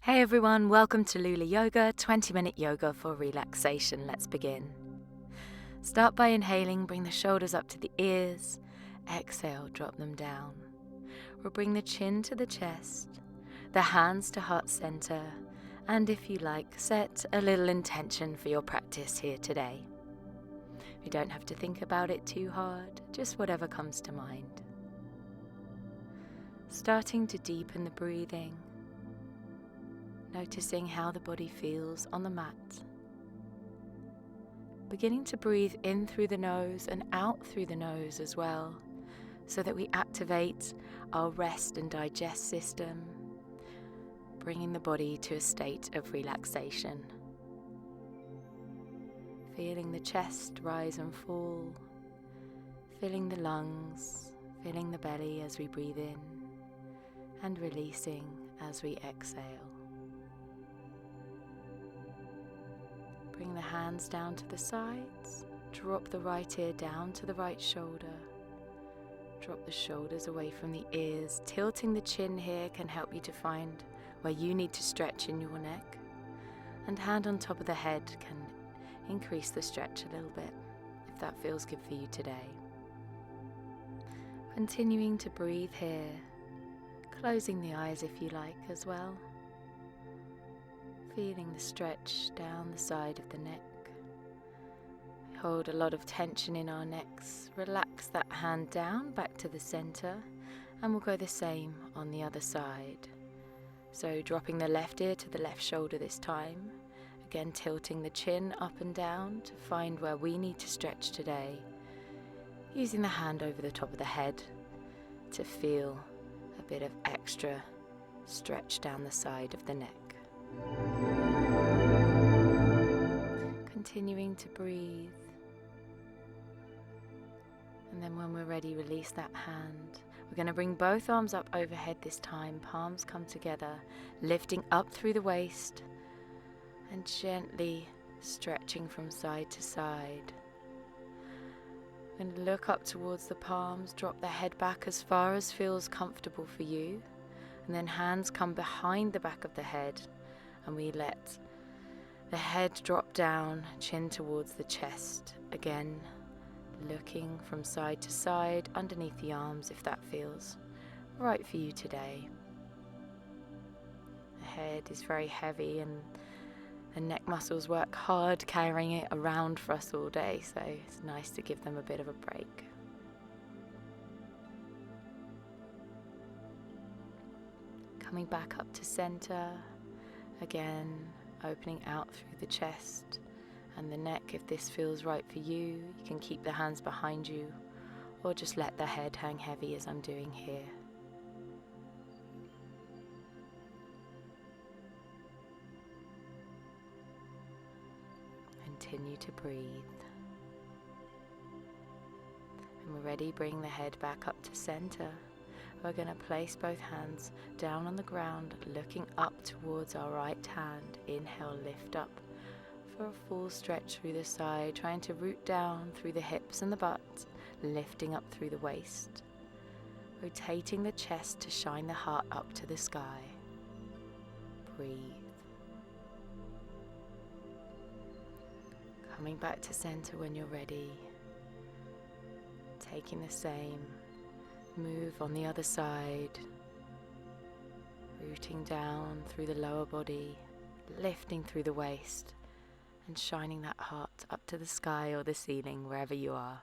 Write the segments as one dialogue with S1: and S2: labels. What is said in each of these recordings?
S1: Hey everyone, welcome to Lula Yoga, 20-minute yoga for relaxation. Let's begin. Start by inhaling, bring the shoulders up to the ears. Exhale, drop them down. We'll bring the chin to the chest, the hands to heart center, and if you like, set a little intention for your practice here today. You don't have to think about it too hard, just whatever comes to mind. Starting to deepen the breathing. Noticing how the body feels on the mat. Beginning to breathe in through the nose and out through the nose as well, so that we activate our rest and digest system, bringing the body to a state of relaxation. Feeling the chest rise and fall, filling the lungs, filling the belly as we breathe in, and releasing as we exhale. Bring the hands down to the sides, drop the right ear down to the right shoulder, drop the shoulders away from the ears. Tilting the chin here can help you to find where you need to stretch in your neck, and hand on top of the head can increase the stretch a little bit if that feels good for you today. Continuing to breathe here, closing the eyes if you like as well. Feeling the stretch down the side of the neck. We hold a lot of tension in our necks. Relax that hand down back to the center, and we'll go the same on the other side. So dropping the left ear to the left shoulder this time. Again, tilting the chin up and down to find where we need to stretch today. Using the hand over the top of the head to feel a bit of extra stretch down the side of the neck. Continuing to breathe, and then when we're ready, release that hand. We're going to bring both arms up overhead this time, palms come together, lifting up through the waist and gently stretching from side to side. We're going to look up towards the palms, drop the head back as far as feels comfortable for you, and then hands come behind the back of the head, and we let the head drop down, chin towards the chest. Again, looking from side to side, underneath the arms if that feels right for you today. The head is very heavy and the neck muscles work hard carrying it around for us all day, so it's nice to give them a bit of a break. Coming back up to center, again, opening out through the chest and the neck. If this feels right for you, you can keep the hands behind you or just let the head hang heavy as I'm doing here. Continue to breathe. And we're ready, bring the head back up to center. We're going to place both hands down on the ground, looking up towards our right hand. Inhale, lift up for a full stretch through the side, trying to root down through the hips and the butt, lifting up through the waist. Rotating the chest to shine the heart up to the sky. Breathe. Coming back to center when you're ready. Taking the same. Move on the other side, rooting down through the lower body, lifting through the waist, and shining that heart up to the sky or the ceiling, wherever you are.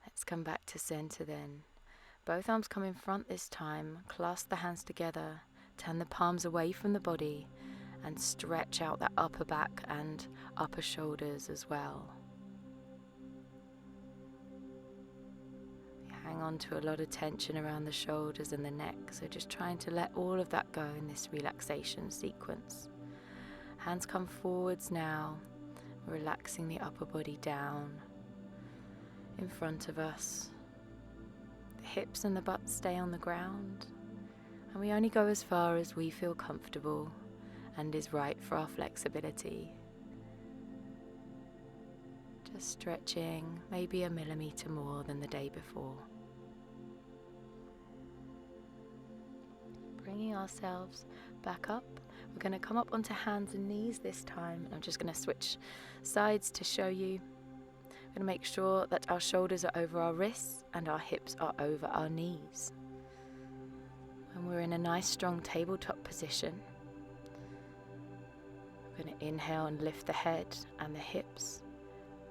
S1: Let's come back to center then. Both arms come in front this time, clasp the hands together, turn the palms away from the body, and stretch out that upper back and upper shoulders as well. You hang on to a lot of tension around the shoulders and the neck, so just trying to let all of that go in this relaxation sequence. Hands come forwards now, relaxing the upper body down in front of us. The hips and the butt stay on the ground, and we only go as far as we feel comfortable and is right for our flexibility. Just stretching maybe a millimeter more than the day before. Bringing ourselves back up. We're going to come up onto hands and knees this time. I'm just going to switch sides to show you. We're going to make sure that our shoulders are over our wrists and our hips are over our knees. And we're in a nice strong tabletop position. We're going to inhale and lift the head and the hips.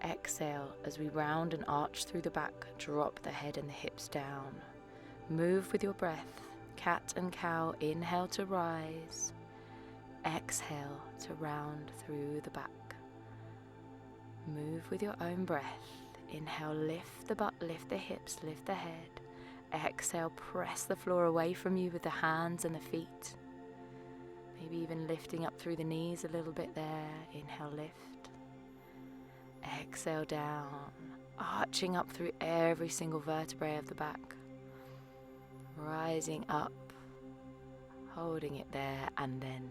S1: Exhale as we round and arch through the back. Drop the head and the hips down. Move with your breath. Cat and cow. Inhale to rise. Exhale to round through the back. Move with your own breath. Inhale, lift the butt, lift the hips, lift the head. Exhale, press the floor away from you with the hands and the feet. Maybe even lifting up through the knees a little bit there. Inhale, lift. Exhale, down. Arching up through every single vertebrae of the back. Rising up. Holding it there and then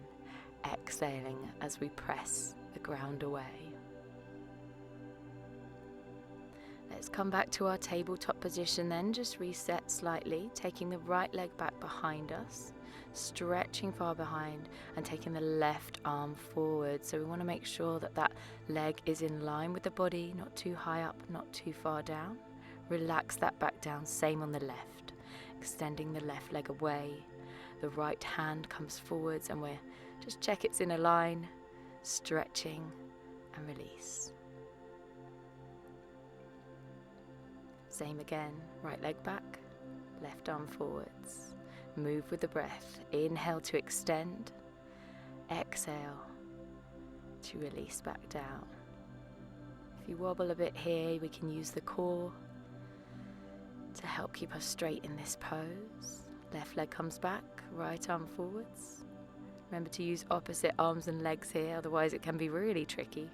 S1: exhaling as we press the ground away. Let's come back to our tabletop position then, just reset slightly, taking the right leg back behind us, stretching far behind and taking the left arm forward. So we want to make sure that that leg is in line with the body, not too high up, not too far down. Relax that back down, same on the left, extending the left leg away. The right hand comes forwards and we're just check it's in a line, stretching and release. Same again, right leg back, left arm forwards. Move with the breath. Inhale to extend, exhale to release back down. If you wobble a bit here, we can use the core to help keep us straight in this pose. Left leg comes back, right arm forwards. Remember to use opposite arms and legs here, otherwise it can be really tricky.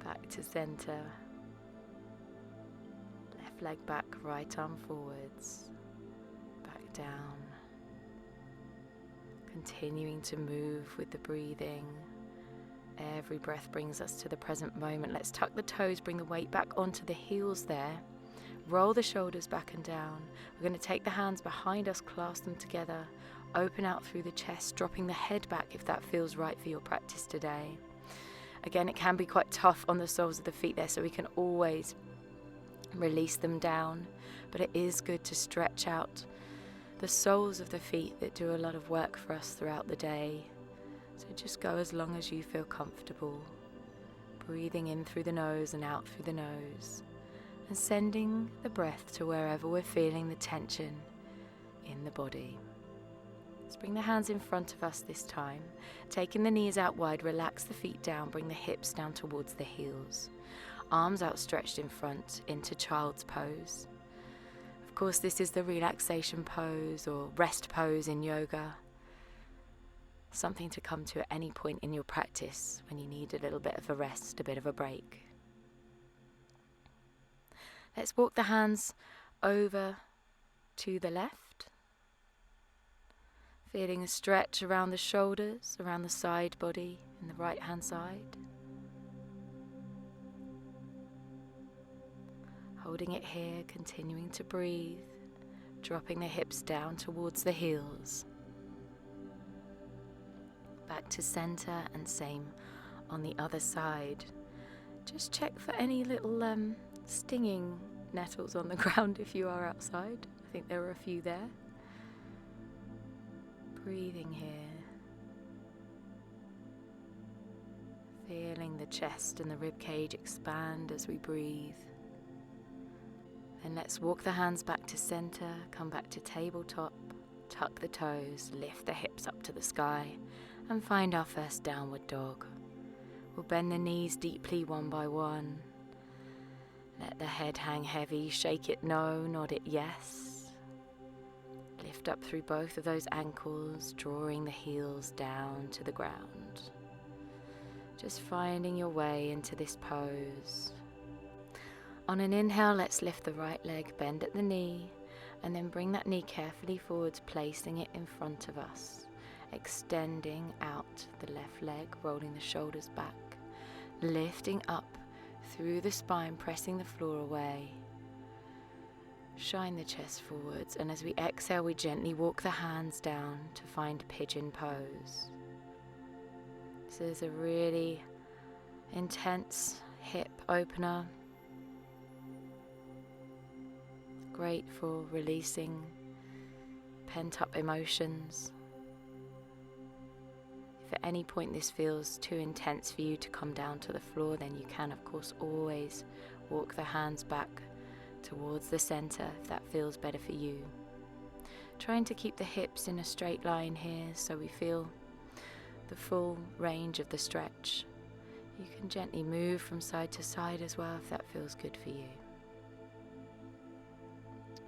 S1: Back to center. Left leg back, right arm forwards. Back down. Continuing to move with the breathing. Every breath brings us to the present moment. Let's tuck the toes, bring the weight back onto the heels there. Roll the shoulders back and down. We're going to take the hands behind us, clasp them together. Open out through the chest, dropping the head back if that feels right for your practice today. Again, it can be quite tough on the soles of the feet there, so we can always release them down. But it is good to stretch out the soles of the feet that do a lot of work for us throughout the day. So just go as long as you feel comfortable. Breathing in through the nose and out through the nose. And sending the breath to wherever we're feeling the tension in the body. Let's bring the hands in front of us this time. Taking the knees out wide, relax the feet down, bring the hips down towards the heels. Arms outstretched in front into child's pose. Of course, this is the relaxation pose or rest pose in yoga. Something to come to at any point in your practice when you need a little bit of a rest, a bit of a break. Let's walk the hands over to the left. Feeling a stretch around the shoulders, around the side body in the right hand side. Holding it here, continuing to breathe, dropping the hips down towards the heels. Back to center and same on the other side. Just check for any little stinging nettles on the ground if you are outside. I think there are a few there. Breathing here. Feeling the chest and the rib cage expand as we breathe. Then let's walk the hands back to center, come back to tabletop, tuck the toes, lift the hips up to the sky, and find our first downward dog. We'll bend the knees deeply one by one. Let the head hang heavy, shake it no, nod it yes. Lift up through both of those ankles, drawing the heels down to the ground. Just finding your way into this pose. On an inhale, let's lift the right leg, bend at the knee, and then bring that knee carefully forwards, placing it in front of us. Extending out the left leg, rolling the shoulders back, lifting up through the spine, pressing the floor away. Shine the chest forwards, and as we exhale, we gently walk the hands down to find pigeon pose. This is a really intense hip opener. Great for releasing pent-up emotions. If at any point this feels too intense for you to come down to the floor, then you can, of course, always walk the hands back towards the center if that feels better for you. Trying to keep the hips in a straight line here so we feel the full range of the stretch. You can gently move from side to side as well if that feels good for you.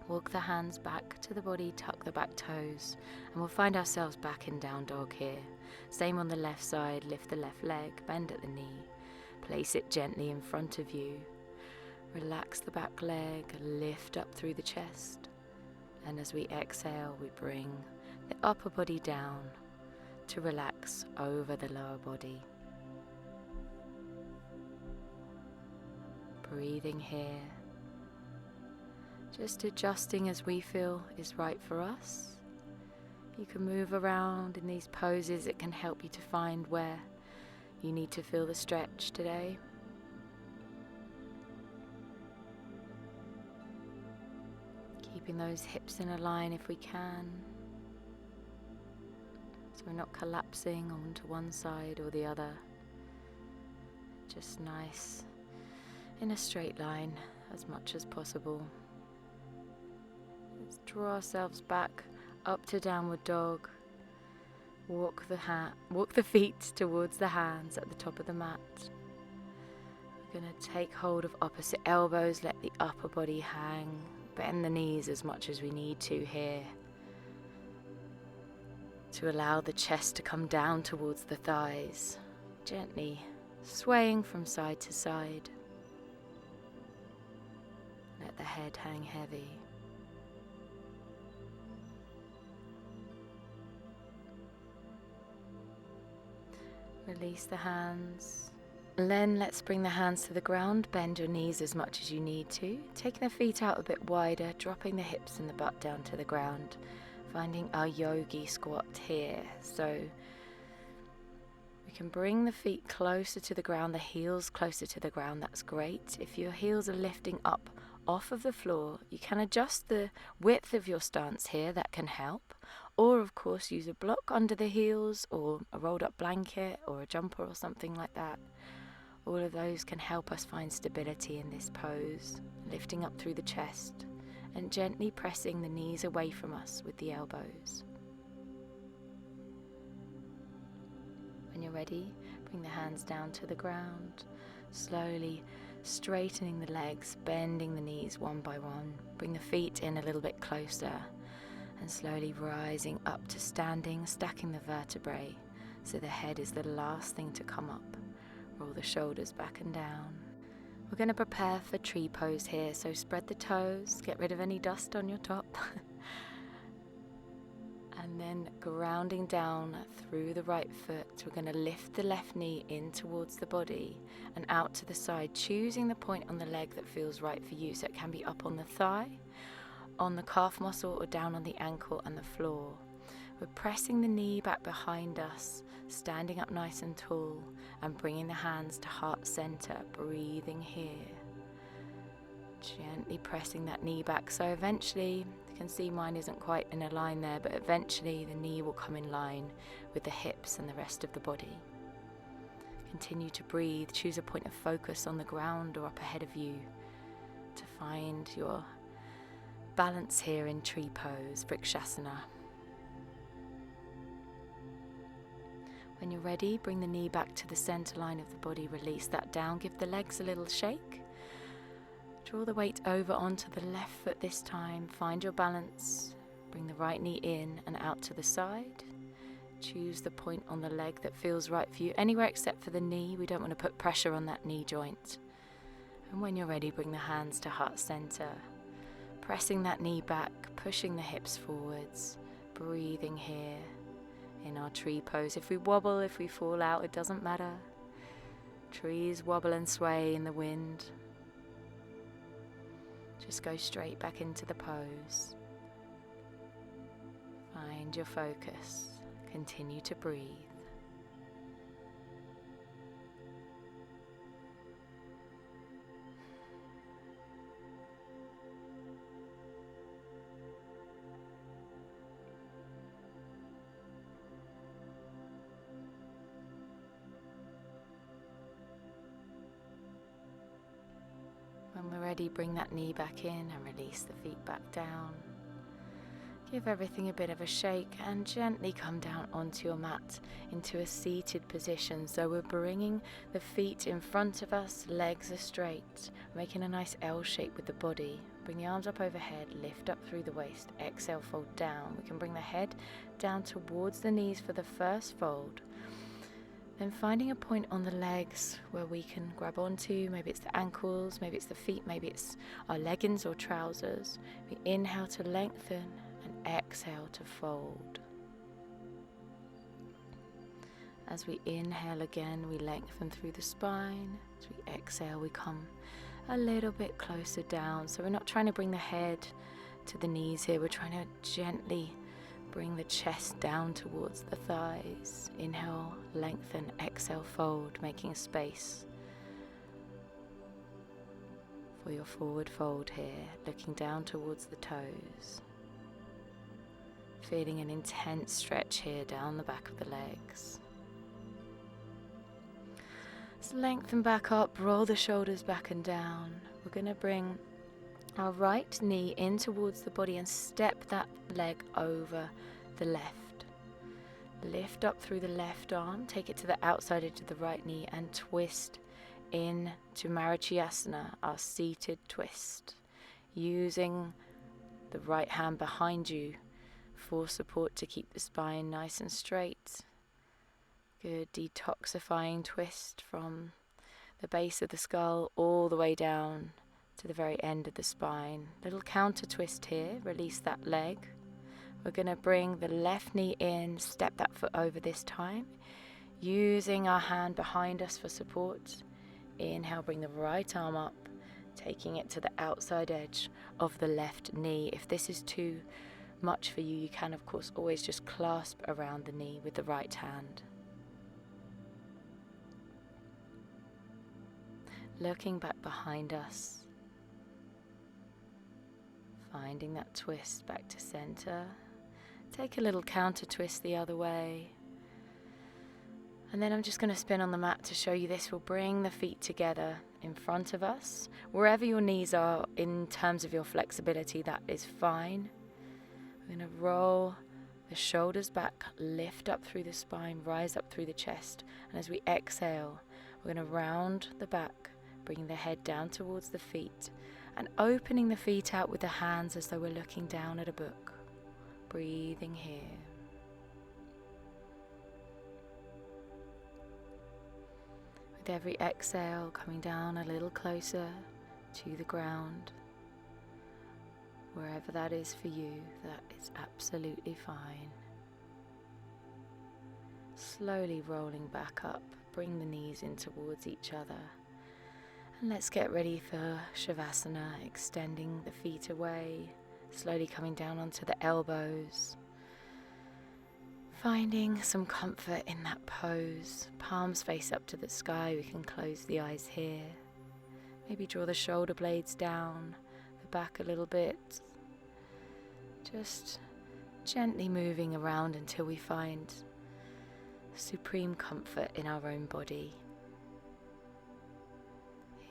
S1: Walk the hands back to the body, tuck the back toes, and we'll find ourselves back in down dog here. Same on the left side, lift the left leg, bend at the knee, place it gently in front of you. Relax the back leg, lift up through the chest, and as we exhale, we bring the upper body down to relax over the lower body. Breathing here, just adjusting as we feel is right for us. You can move around in these poses. It can help you to find where you need to feel the stretch today. Keeping those hips in a line if we can, so we're not collapsing onto one side or the other. Just nice in a straight line as much as possible. Let's draw ourselves back up to downward dog. Walk the feet towards the hands at the top of the mat. We're going to take hold of opposite elbows, let the upper body hang. Bend the knees as much as we need to here to allow the chest to come down towards the thighs, gently swaying from side to side. Let the head hang heavy. Release the hands. Then let's bring the hands to the ground, bend your knees as much as you need to, taking the feet out a bit wider, dropping the hips and the butt down to the ground, finding our yogi squat here. So we can bring the feet closer to the ground, the heels closer to the ground, that's great. If your heels are lifting up off of the floor, you can adjust the width of your stance here, that can help. Or of course use a block under the heels or a rolled up blanket or a jumper or something like that. All of those can help us find stability in this pose, lifting up through the chest and gently pressing the knees away from us with the elbows. When you're ready, bring the hands down to the ground, slowly straightening the legs, bending the knees one by one. Bring the feet in a little bit closer and slowly rising up to standing, stacking the vertebrae so the head is the last thing to come up. Roll the shoulders back and down. We're going to prepare for tree pose here, so spread the toes, get rid of any dust on your top. And then grounding down through the right foot, we're going to lift the left knee in towards the body and out to the side, choosing the point on the leg that feels right for you. So it can be up on the thigh, on the calf muscle, or down on the ankle and the floor. We're pressing the knee back behind us, standing up nice and tall and bringing the hands to heart center, breathing here. Gently pressing that knee back, so eventually, you can see mine isn't quite in a line there, but eventually the knee will come in line with the hips and the rest of the body. Continue to breathe, choose a point of focus on the ground or up ahead of you to find your balance here in tree pose, Vrikshasana. When you're ready, bring the knee back to the center line of the body, release that down, give the legs a little shake. Draw the weight over onto the left foot this time, find your balance, bring the right knee in and out to the side. Choose the point on the leg that feels right for you, anywhere except for the knee. We don't want to put pressure on that knee joint. And when you're ready, bring the hands to heart center, pressing that knee back, pushing the hips forwards, breathing here in our tree pose. If we wobble, if we fall out, it doesn't matter. Trees wobble and sway in the wind. Just go straight back into the pose. Find your focus. Continue to breathe. When we're ready, bring that knee back in and release the feet back down. Give everything a bit of a shake and gently come down onto your mat into a seated position. So we're bringing the feet in front of us, legs are straight, making a nice L shape with the body. Bring the arms up overhead, lift up through the waist, exhale, fold down. We can bring the head down towards the knees for the first fold. Then finding a point on the legs where we can grab onto, maybe it's the ankles, maybe it's the feet, maybe it's our leggings or trousers. We inhale to lengthen and exhale to fold. As we inhale again, we lengthen through the spine. As we exhale, we come a little bit closer down. So we're not trying to bring the head to the knees here, we're trying to gently bring the chest down towards the thighs. Inhale, lengthen, exhale, fold, making space for your forward fold here, looking down towards the toes. Feeling an intense stretch here down the back of the legs. So lengthen back up, roll the shoulders back and down. We're going to bring our right knee in towards the body and step that leg over the left. Lift up through the left arm, take it to the outside edge of the right knee and twist in to Marichyasana, our seated twist. Using the right hand behind you for support to keep the spine nice and straight. Good detoxifying twist from the base of the skull all the way down to the very end of the spine. Little counter twist here, release that leg. We're going to bring the left knee in, step that foot over this time, using our hand behind us for support. Inhale, bring the right arm up, taking it to the outside edge of the left knee. If this is too much for you, you can of course always just clasp around the knee with the right hand. Looking back behind us, finding that twist back to center. Take a little counter twist the other way. And then I'm just going to spin on the mat to show you this. We'll bring the feet together in front of us. Wherever your knees are in terms of your flexibility, that is fine. We're going to roll the shoulders back, lift up through the spine, rise up through the chest. And as we exhale, we're going to round the back, bringing the head down towards the feet and opening the feet out with the hands as though we're looking down at a book. Breathing here. With every exhale, coming down a little closer to the ground. Wherever that is for you, that is absolutely fine. Slowly rolling back up, bring the knees in towards each other. And let's get ready for Shavasana, extending the feet away, slowly coming down onto the elbows. Finding some comfort in that pose. Palms face up to the sky, we can close the eyes here. Maybe draw the shoulder blades down, the back a little bit. Just gently moving around until we find supreme comfort in our own body.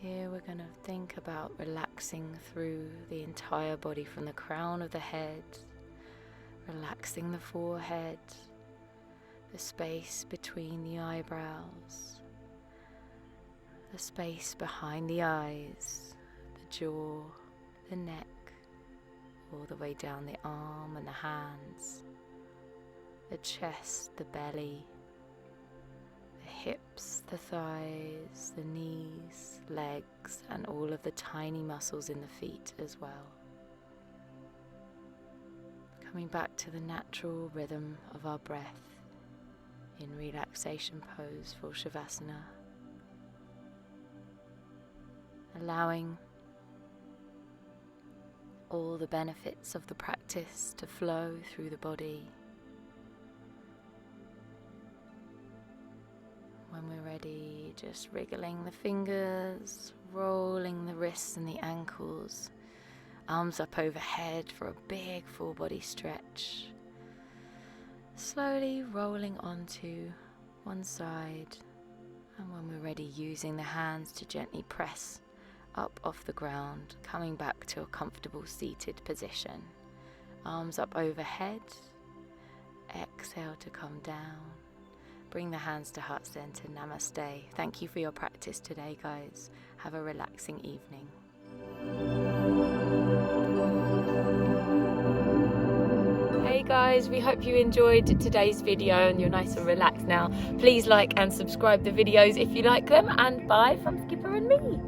S1: Here we're going to think about relaxing through the entire body from the crown of the head, relaxing the forehead, the space between the eyebrows, the space behind the eyes, the jaw, the neck, all the way down the arm and the hands, the chest, the belly, the hips, the thighs, the knees, legs, and all of the tiny muscles in the feet as well. Coming back to the natural rhythm of our breath in relaxation pose for Shavasana. allowing all the benefits of the practice to flow through the body. When we're ready, just wriggling the fingers, rolling the wrists and the ankles, arms up overhead for a big full body stretch. Slowly rolling onto one side, and when we're ready, using the hands to gently press up off the ground, coming back to a comfortable seated position. Arms up overhead, exhale to come down. Bring the hands to heart center. Namaste. Thank you for your practice today, guys. Have a relaxing evening. Hey guys, we hope you enjoyed today's video and you're nice and relaxed now. Please like and subscribe the videos if you like them, and bye from Skipper and me.